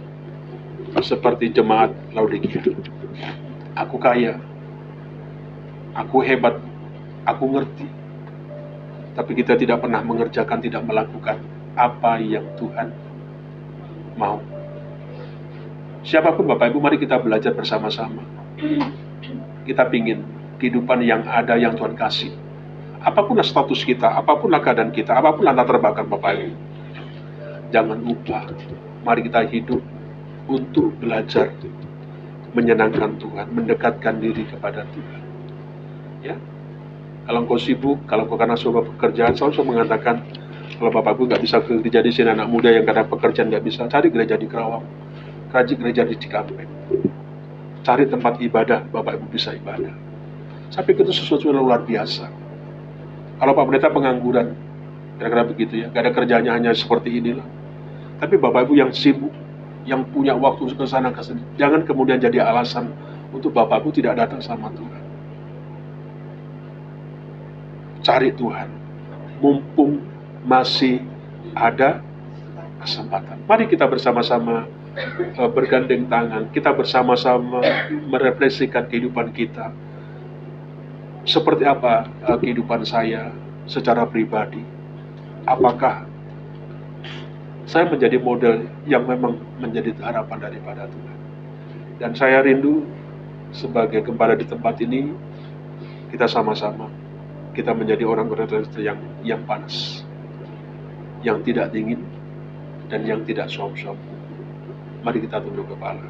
Speaker 1: seperti jemaat Laodikia. Aku kaya, aku hebat, aku ngerti. Tapi kita tidak pernah mengerjakan, tidak melakukan apa yang Tuhan mau. Siapapun Bapak Ibu, mari kita belajar bersama-sama. Kita pingin kehidupan yang ada yang Tuhan kasih. Apapun status kita, apapun keadaan kita, apapun latar belakang Bapak Ibu. Jangan lupa, mari kita hidup untuk belajar menyenangkan Tuhan, mendekatkan diri kepada Tuhan. Ya, kalau engkau sibuk, kalau engkau karena sebuah pekerjaan, selalu mengatakan, kalau Bapak Ibu nggak bisa gereja di sini, anak muda yang karena pekerjaan nggak bisa, cari gereja di Kerawang, cari gereja di Cikampek, cari tempat ibadah, Bapak Ibu bisa ibadah. Saya pikir itu sesuatu yang luar biasa. Kalau Pak Pendeta pengangguran, kira-kira begitu ya, gak ada kerjanya, hanya seperti inilah. Tapi Bapak Ibu yang sibuk, yang punya waktu ke sana ke sini, jangan kemudian jadi alasan untuk Bapak Ibu tidak datang sama Tuhan. Cari Tuhan, mumpung masih ada kesempatan. Mari kita bersama-sama bergandeng tangan, kita bersama-sama merefleksikan kehidupan kita. Seperti apa kehidupan saya secara pribadi? Apakah saya menjadi model yang memang menjadi harapan daripada Tuhan? Dan saya rindu sebagai gembala di tempat ini, kita sama-sama, kita menjadi orang-orang yang panas, yang tidak dingin, dan yang tidak suam-suam. Mari kita tunduk kepala.